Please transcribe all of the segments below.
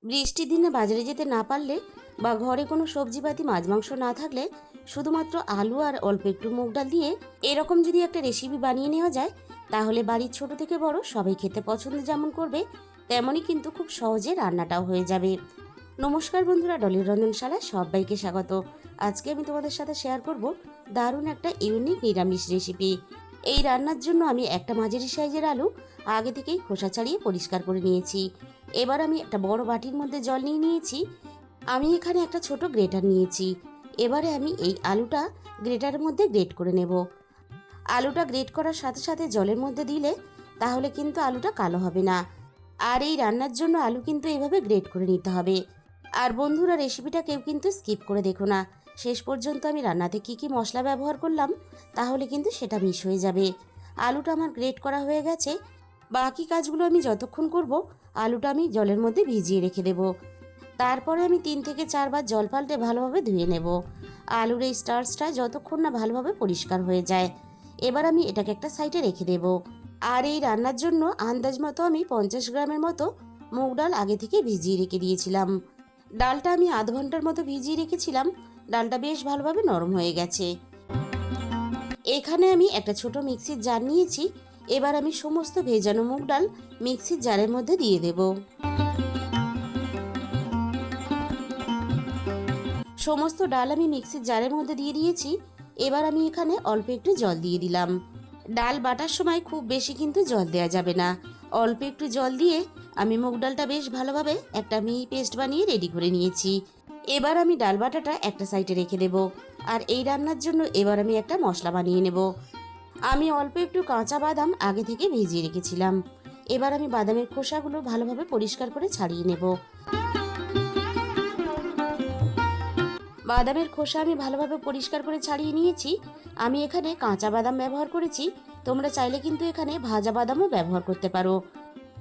বৃষ্টির দিনে বাজারে যেতে না পারলে বা ঘরে কোনো সবজিপাতি মাছ মাংস না থাকলে শুধুমাত্র আলু আর অল্প একটু মুগ ডাল দিয়ে এরকম যদি একটা রেসিপি বানিয়ে নেওয়া যায়, তাহলে বাড়ির ছোট থেকে বড় সবাই খেতে পছন্দ যেমন করবে, তেমনই কিন্তু খুব সহজে রান্নাটাও হয়ে যাবে। নমস্কার বন্ধুরা, ডলির রন্ধনশালায় সবাইকে স্বাগত। আজকে আমি তোমাদের সাথে শেয়ার করব দারুণ একটা ইউনিক নিরামিষ রেসিপি। এই রান্নার জন্য আমি একটা মাঝারি সাইজের আলু আগে থেকেই খোসা ছাড়িয়ে পরিষ্কার করে নিয়েছি। এবার আমি একটা বড় বাটির মধ্যে জল নিয়ে নিয়েছি। আমি এখানে একটা ছোট গ্রেটার নিয়েছি। এবারে আমি এই আলুটা গ্রেটারের মধ্যে গ্রেট করে নেব। আলুটা গ্রেট করার সাথে সাথে জলের মধ্যে দিলে তাহলে কিন্তু আলুটা কালো হবে না। আর এই রান্নার জন্য আলু কিন্তু এইভাবে গ্রেট করে নিতে হবে। আর বন্ধুরা, রেসিপিটা কেউ কিন্তু স্কিপ করে দেখো না, শেষ পর্যন্ত আমি রান্নাতে কি কি মশলা ব্যবহার করলাম তাহলে কিন্তু সেটা মিস হয়ে যাবে। আলুটা আমার গ্রেট করা হয়ে গেছে। বাকি কাজগুলো আমি যতক্ষণ করব, আলুটা আমি জলের মধ্যে ভিজিয়ে রেখে দেব। তারপরে আমি 3 থেকে 4 বার জল পাল্টে ভালোভাবে ধুয়ে নেব। আলুর এই স্টার্চটা যতক্ষণ না ভালোভাবে পরিষ্কার হয়ে যায়। এবার আমি এটাকে একটা সাইডে রেখে দেব। আর এই রান্নার জন্য আন্দাজ মতো আমি 50 গ্রামের মতো মুগ ডাল আগে থেকে ভিজিয়ে রেখে দিয়েছিলাম। ডালটা আমি আধ ঘন্টার মতো ভিজিয়ে রেখেছিলাম। ডালটা বেশ ভালোভাবে নরম হয়ে গেছে। এখানে আমি একটা ছোট মিক্সির জার নিয়েছি। এবার আমি সমস্ত ভেজানো মুগ ডাল মিক্সির জারের মধ্যে দিয়ে দেব। সমস্ত ডাল আমি মিক্সির জারের মধ্যে দিয়ে দিয়েছি। এবার আমি এখানে অল্প একটু জল দিয়ে দিলাম। ডাল বাটার সময় খুব বেশি কিন্তু জল দেওয়া যাবে না। অল্প একটু জল দিয়ে আমি মুগ ডালটা বেশ ভালোভাবে একটা মিহি পেস্ট বানিয়ে রেডি করে নিয়েছি। এবার আমি ডাল বাটাটা একটা সাইডে রেখে দেব। আর এই রান্নার জন্য এবার আমি একটা মশলা বানিয়ে নেব। আমি অল্প একটু কাঁচা বাদাম আগে থেকে ভিজিয়ে রেখেছিলাম। এবার আমি বাদামের খোসাগুলো ভালোভাবে পরিষ্কার করে ছাড়িয়ে নেব। বাদামের খোসা আমি ভালোভাবে পরিষ্কার করে ছাড়িয়ে নিয়েছি। আমি এখানে কাঁচা বাদাম ব্যবহার করেছি। তোমরা চাইলে কিন্তু এখানে ভাজা বাদামও ব্যবহার করতে পারো।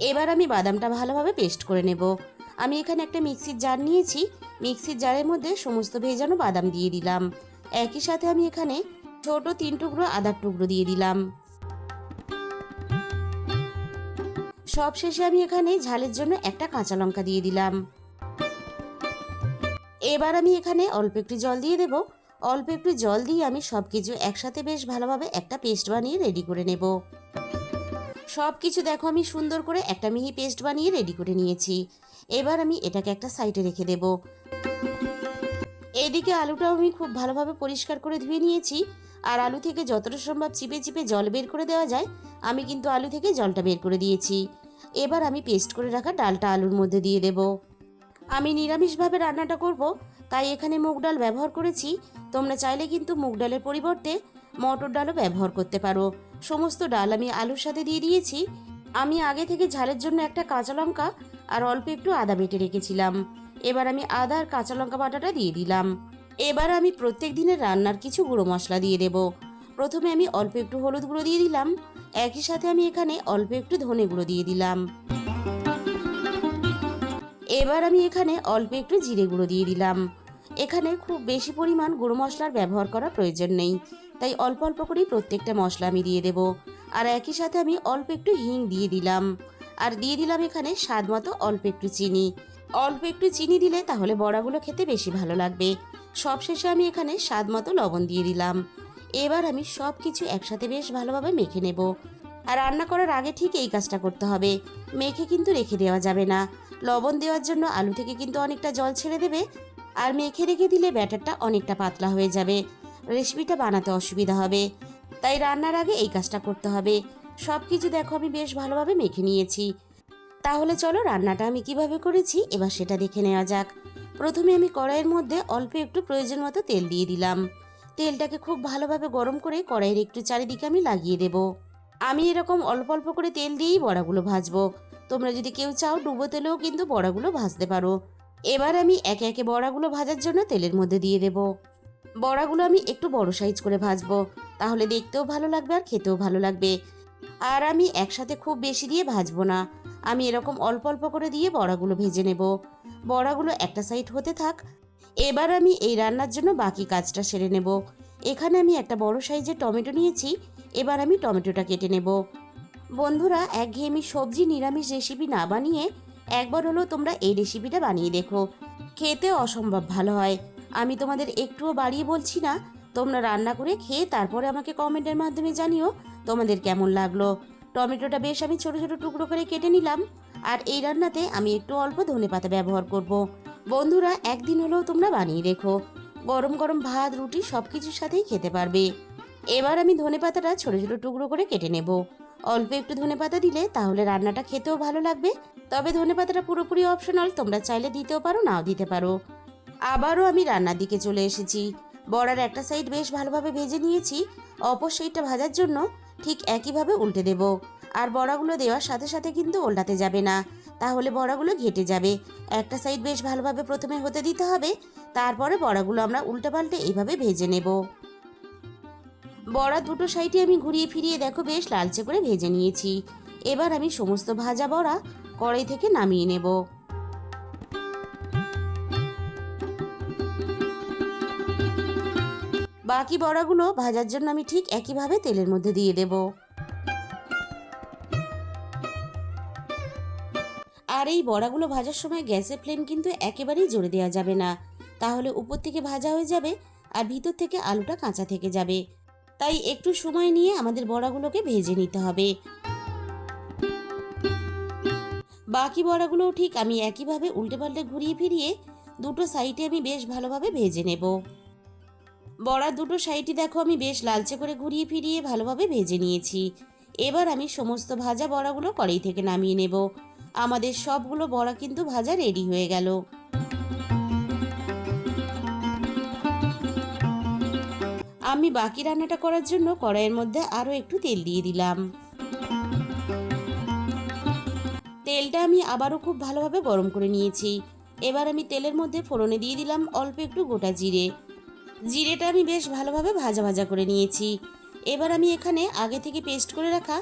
এবার আমি বাদামটা ভালোভাবে পেস্ট করে নেব। আমি এখানে একটা মিক্সির জার নিয়েছি। মিক্সির জারের মধ্যে সমস্ত ভেজানো বাদাম দিয়ে দিলাম। একই সাথে আমি এখানে ছোট 3 টুকরো আদার টুকরো দিয়ে দিলাম। সবশেষে আমি এখানে ঝালের জন্য একটা কাঁচা লঙ্কা দিয়ে দিলাম। এবার আমি এখানে অল্প একটু জল দিয়ে দেব। অল্প একটু জল দিয়ে আমি সব কিছু একসাথে বেশ ভালোভাবে একটা পেস্ট বানিয়ে রেডি করে নেব। সব কিছু দেখো আমি সুন্দর করে একটা মিহি পেস্ট বানিয়ে রেডি করে নিয়েছি। এবার আমি এটাকে একটা সাইডে রেখে দেব। এদিকে আলুটাও আমি খুব ভালোভাবে পরিষ্কার করে ধুয়ে নিয়েছি। আর আলু থেকে যতটা সম্ভব চিপে চিপে জল বের করে দেওয়া যায়, আমি কিন্তু আলু থেকে জলটা বের করে দিয়েছি। এবার আমি পেস্ট করে রাখা ডালটা আলুর মধ্যে দিয়ে দেব। আমি নিরামিষভাবে রান্নাটা করব, তাই এখানে মুগ ডাল ব্যবহার করেছি। তোমরা চাইলে কিন্তু মুগ ডালের পরিবর্তে মটর ডালও ব্যবহার করতে পারো। সমস্ত ডাল আমি আলুর সাথে দিয়ে দিয়েছি। আমি আগে থেকে ঝালের জন্য একটা কাঁচা লঙ্কা আর অল্প একটু আদা বেটে রেখেছিলাম। এবার আমি আদা আর কাঁচা লঙ্কা বাটাটা দিয়ে দিলাম। এবার আমি প্রত্যেক দিনের রান্নার কিছু গুঁড়ো মশলা দিয়ে দেব। প্রথমে আমি অল্প একটু হলুদ গুঁড়ো দিয়ে দিলাম। একই সাথে আমি এখানে অল্প একটু ধনে গুঁড়ো দিয়ে দিলাম। এবার আমি এখানে অল্প একটু জিরে গুঁড়ো দিয়ে দিলাম। এখানে খুব বেশি পরিমাণ গুঁড়ো মশলার ব্যবহার করার প্রয়োজন নেই, তাই অল্প অল্প করেই প্রত্যেকটা মশলা আমি দিয়ে দেব। আর একই সাথে আমি অল্প একটু হিং দিয়ে দিলাম। আর দিয়ে দিলাম এখানে স্বাদ মতো অল্প একটু চিনি। অল্প একটু চিনি দিলে তাহলে বড়াগুলো খেতে বেশি ভালো লাগবে। সবশেষে আমি এখানে স্বাদ মতো লবণ দিয়ে দিলাম। এবার আমি সব কিছু একসাথে বেশ ভালোভাবে মেখে নেব। আর রান্না করার আগে ঠিক এই কাজটা করতে হবে, মেখে কিন্তু রেখে দেওয়া যাবে না। লবণ দেওয়ার জন্য আলু থেকে কিন্তু অনেকটা জল ছেড়ে দেবে। আর মেখে রেখে দিলে ব্যাটারটা অনেকটা পাতলা হয়ে যাবে, রেসিপিটা বানাতে অসুবিধা হবে। তাই রান্নার আগে এই কাজটা করতে হবে। সব কিছু দেখো আমি বেশ ভালোভাবে মেখে নিয়েছি। তাহলে চলো রান্নাটা আমি কিভাবে করেছি এবার সেটা দেখে নেওয়া যাক। প্রথমে আমি কড়াইয়ের মধ্যে অল্প একটু প্রয়োজন মতো তেল দিয়ে দিলাম। তেলটাকে খুব ভালোভাবে গরম করে কড়াইয়ের একটু চারিদিকে আমি লাগিয়ে দেব। আমি এরকম অল্প অল্প করে তেল দিয়েই বড়াগুলো ভাজবো। তোমরা যদি কেউ চাও ডুবো তেলেও কিন্তু বড়াগুলো ভাজতে পারো। এবার আমি একে একে বড়াগুলো ভাজার জন্য তেলের মধ্যে দিয়ে দেব। বড়াগুলো আমি একটু বড় সাইজ করে ভাজবো, তাহলে দেখতেও ভালো লাগবে আর খেতেও ভালো লাগবে। আর আমি একসাথে খুব বেশি দিয়ে ভাজবো না, আমি এরকম অল্প অল্প করে দিয়ে বড়াগুলো ভেজে নেব। বড়াগুলো একটা সাইড হতে থাক। এবার আমি এই রান্নার জন্য বাকি কাজটা সেরে নেব। এখানে আমি একটা বড় সাইজের টমেটো নিয়েছি। এবার আমি টমেটোটা কেটে নেব। বন্ধুরা, একঘেয়েমি সবজি নিরামিষ রেসিপি না বানিয়ে একবার হলো তোমরা এই রেসিপিটা বানিয়ে দেখো, খেতে অসম্ভব ভালো হয়। আমি তোমাদের একটুও বাড়িয়ে বলছি না, তোমরা রান্না করে খেয়ে তারপরে আমাকে কমেন্টের মাধ্যমে জানিও তোমাদের কেমন লাগলো। টমেটোটা বেশ আমি ছোট ছোট টুকরো করে কেটে নিলাম। আর এই রান্নাতে আমি একটু অল্প ধনেপাতা ব্যবহার করব। বন্ধুরা, একদিন হলেও তোমরা বানিয়ে দেখো, গরম গরম ভাত রুটি সব কিছুর সাথেই খেতে পারবে। এবার আমি ধনেপাতাটা ছোট ছোট টুকরো করে কেটে নেব। অল্প একটু ধনেপাতা দিলে তাহলে রান্নাটা খেতেও ভালো লাগবে। তবে ধনেপাতাটা পুরোপুরি অপশনাল, তোমরা চাইলে দিতেও পারো নাও দিতে পারো। আবারও আমি রান্নার দিকে চলে এসেছি। বড়ার একটা সাইড বেশ ভালোভাবে ভেজে নিয়েছি, অপর সাইডটা ভাজার জন্য ঠিক একইভাবে উল্টে দেব। আর বড়াগুলো দেওয়ার সাথে সাথে কিন্তু উল্টাতে যাবে না, তাহলে বড়াগুলো ঘেটে যাবে। একটা সাইড বেশ ভালোভাবে প্রথমে হতে দিতে হবে, তারপরে বড়াগুলো আমরা উল্টে পাল্টে এইভাবে ভেজে নেব। বড়া দুটো সাইডে আমি ঘুরিয়ে ফিরিয়ে দেখো বেশ লালচে করে ভেজে নিয়েছি। এবার আমি সমস্ত ভাজা বড়া কড়াই থেকে নামিয়ে নেব। বাকি বড়াগুলো ভাজার জন্য আমি ঠিক একইভাবে তেলের মধ্যে দিয়ে দেব। আর এই বড়াগুলো ভাজার সময় গ্যাসের ফ্লেম কিন্তু একেবারেই জোরে দেওয়া যাবে না, তাহলে উপর থেকে ভাজা হয়ে যাবে আর ভিতর থেকে আলুটা কাঁচা থেকে যাবে। তাই একটু সময় নিয়ে আমাদের বড়াগুলোকে ভেজে নিতে হবে। বাকি বড়াগুলোও ঠিক আমি একইভাবে উল্টে পাল্টে ঘুরিয়ে ফিরিয়ে দুটো সাইডে আমি বেশ ভালোভাবে ভেজে নেব। বড়ার দুটো সাইডই দেখো আমি বেশ লালচে করে ঘুরিয়ে ফিরিয়ে ভালোভাবে ভেজে নিয়েছি। এবার আমি সমস্ত ভাজা বড়াগুলো কড়াই থেকে নামিয়ে নেব। আমাদের সবগুলো বড়া কিন্তু ভাজা রেডি হয়ে গেল। আমি বাকি রান্নাটা করার জন্য কড়াইয়ের মধ্যে আরও একটু তেল দিয়ে দিলাম। তেলটা আমি আবারও খুব ভালোভাবে গরম করে নিয়েছি। এবার আমি তেলের মধ্যে ফোড়নে দিয়ে দিলাম অল্প একটু গোটা জিরে। জিরেটা আমি বেশ ভালোভাবে ভাজা ভাজা করে নিয়েছি। এবার আমি এখানে আগে থেকে পেস্ট করে রাখা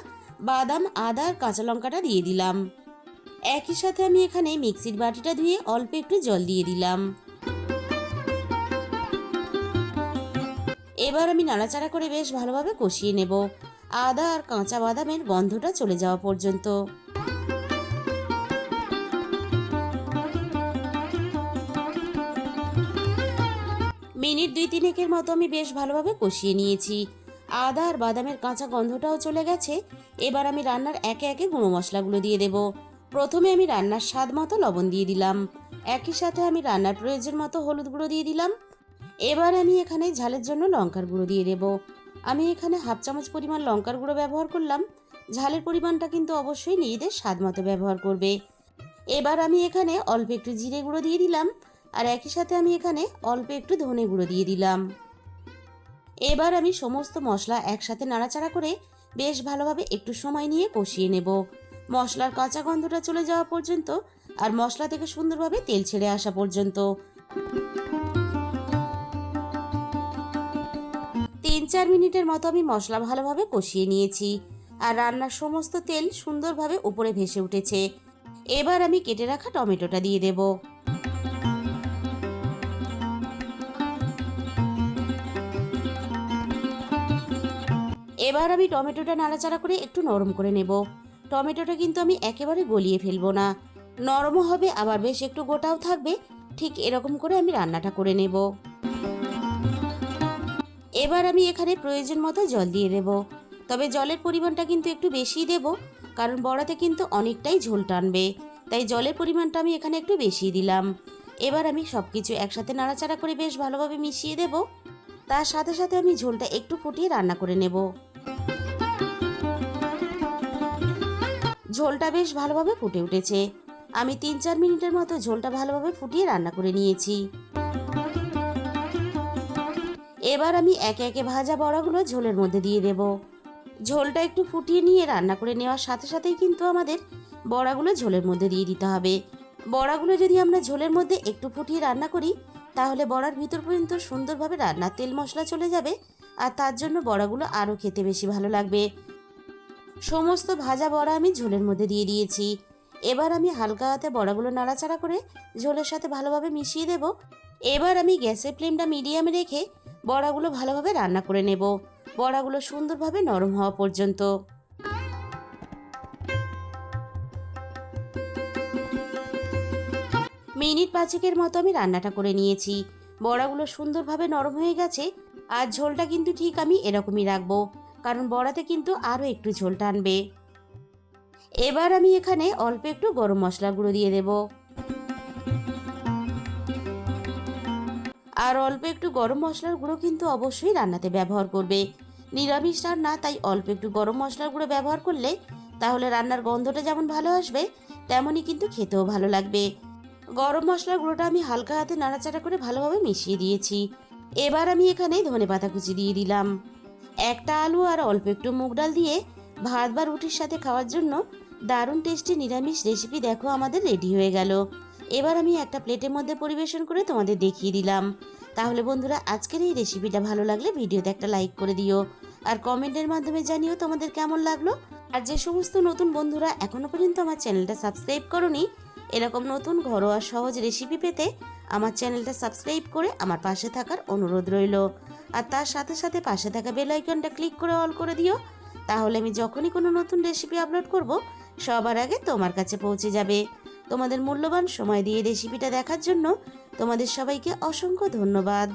বাদাম, আদা আর কাঁচা লঙ্কাটা দিয়ে দিলাম। একই সাথে আমি এখানে মিক্সির বাটিটা ধুয়ে অল্প একটু জল দিয়ে দিলাম। এবার আমি নাড়াচাড়া করে বেশ ভালোভাবে কষিয়ে নেব, আদা আর কাঁচা বাদামের গন্ধটা চলে যাওয়া পর্যন্ত। মিনিট 2-3 মতো আমি বেশ ভালোভাবে কষিয়ে নিয়েছি। আদা আর বাদামের কাঁচা গন্ধটাও চলে গেছে। এবার আমি রান্নার একে একে গুঁড়ো মশলাগুলো দিয়ে দেব। প্রথমে আমি রান্নার স্বাদ মতো লবণ দিয়ে দিলাম। একই সাথে আমি রান্নার প্রয়োজন মতো হলুদ গুঁড়ো দিয়ে দিলাম। এবার আমি এখানে ঝালের জন্য লঙ্কার গুঁড়ো দিয়ে দেব। আমি এখানে 1/2 চামচ পরিমাণ লঙ্কার গুঁড়ো ব্যবহার করলাম। ঝালের পরিমাণটা কিন্তু অবশ্যই নিজেদের স্বাদ মতো ব্যবহার করবে। এবার আমি এখানে অল্প একটু জিরে গুঁড়ো দিয়ে দিলাম। আর একই সাথে আমি এখানে অল্প একটু ধনে গুঁড়ো দিয়ে দিলাম। এবার আমি সমস্ত মশলা একসাথে নাড়াচাড়া করে বেশ ভালোভাবে একটু সময় নিয়ে কষিয়ে নেব, মশলার কাঁচা গন্ধটা চলে যাওয়া পর্যন্ত আর মশলা থেকে সুন্দরভাবে তেল ছেড়ে আসা পর্যন্ত। 3-4 মিনিটের মতো আমি মশলা ভালোভাবে কষিয়ে নিয়েছি আর রান্নার সমস্ত তেল সুন্দরভাবে উপরে ভেসে উঠেছে। এবার আমি কেটে রাখা টমেটোটা দিয়ে দেব। এবার আমি টমেটোটা নাড়াচাড়া করে একটু নরম করে নেব। টমেটোটা কিন্তু আমি একেবারে গলিয়ে ফেলবো না, নরমও হবে আবার বেশ একটু গোটাও থাকবে। ঠিক এরকম করে আমি রান্নাটা করে নেব। এবার আমি এখানে প্রয়োজন মতো জল দিয়ে দেব, তবে জলের পরিমাণটা কিন্তু একটু বেশিই দেব, কারণ বড়াতে কিন্তু অনেকটাই ঝোল টানবে, তাই জলের পরিমাণটা আমি এখানে একটু বেশি দিলাম। এবার আমি সব কিছু একসাথে নাড়াচাড়া করে বেশ ভালোভাবে মিশিয়ে দেব। তার সাথে সাথে আমি ঝোলটা একটু ফুটিয়ে রান্না করে নেব। ঝোলটা বেশ ভালোভাবে ফুটে উঠেছে। আমি 3-4 মিনিটের মতো ঝোলটা ভালোভাবে ফুটিয়ে রান্না করে নিয়েছি। এবার আমি একে একে ভাজা বড়াগুলো ঝোলের মধ্যে দিয়ে দেব। ঝোলটা একটু ফুটিয়ে নিয়ে রান্না করে নেওয়ার সাথে সাথেই কিন্তু আমাদের বড়াগুলো ঝোলের মধ্যে দিয়ে দিতে হবে। বড়াগুলো যদি আমরা ঝোলের মধ্যে একটু ফুটিয়ে রান্না করি তাহলে বড়ার ভিতর পর্যন্ত সুন্দরভাবে রান্নার তেল মশলা চলে যাবে আর তার জন্য বড়াগুলো আরও খেতে বেশি ভালো লাগবে। সমস্ত ভাজা বড়া আমি ঝোলের মধ্যে দিয়ে দিয়েছি। এবার আমি হালকা হাতে বড়াগুলো নাড়াচাড়া করে ঝোলের সাথে ভালোভাবে মিশিয়ে দেব। এবার আমি গ্যাসের ফ্লেমটা মিডিয়ামে রেখে বড়াগুলো ভালোভাবে রান্না করে নেব, বড়াগুলো সুন্দরভাবে নরম হওয়া পর্যন্ত। মিনিট 5-এর মতো আমি রান্নাটা করে নিয়েছি। বড়াগুলো সুন্দরভাবে নরম হয়ে গেছে। আর ঝোলটা কিন্তু ঠিক আমি এরকমই রাখবো, কারণ বড়াতে কিন্তু আরও একটু ঝোল টানবে। এবার আমি এখানে অল্প একটু গরম মশলা গুঁড়ো দিয়ে দেব। আর অল্প একটু গরম মশলার গুঁড়ো কিন্তু অবশ্যই রান্নাতে ব্যবহার করবে। নিরামিষ রান্না, তাই অল্প একটু গরম মশলার গুঁড়ো ব্যবহার করলে তাহলে রান্নার গন্ধটা যেমন ভালো আসবে, তেমনই কিন্তু খেতেও ভালো লাগবে। গরম মশলার গুঁড়োটা আমি হালকা হাতে নাড়াচাড়া করে ভালোভাবে মিশিয়ে দিয়েছি। এবার আমি এখানে ধনেপাতা কুচি দিয়ে দিলাম। একটা আলু আর অল্প একটু মুগ ডাল দিয়ে ভাত বা রুটির সাথে খাওয়ার জন্য দারুণ টেস্টি নিরামিষ রেসিপি দেখো আমাদের রেডি হয়ে গেল। এবার আমি একটা প্লেটের মধ্যে পরিবেশন করে তোমাদের দেখিয়ে দিলাম। তাহলে বন্ধুরা, আজকের এই রেসিপিটা ভালো লাগলে ভিডিওতে একটা লাইক করে দিও, আর কমেন্টের মাধ্যমে জানিও তোমাদের কেমন লাগলো। আর যে সমস্ত নতুন বন্ধুরা এখনো পর্যন্ত আমার চ্যানেলটা সাবস্ক্রাইব করোনি, এরকম নতুন ঘরোয়া সহজ রেসিপি পেতে আমার চ্যানেলটা সাবস্ক্রাইব করে আমার পাশে থাকার অনুরোধ রইল। আর তার সাথে সাথে পাশে থাকা বেল আইকনটা ক্লিক করে অল করে দিও, তাহলে আমি যখনই কোনো নতুন রেসিপি আপলোড করব সবার আগে তোমার কাছে পৌঁছে যাবে। তোমাদের মূল্যবান সময় দিয়ে রেসিপিটা দেখার জন্য তোমাদের সবাইকে অসংখ্য ধন্যবাদ।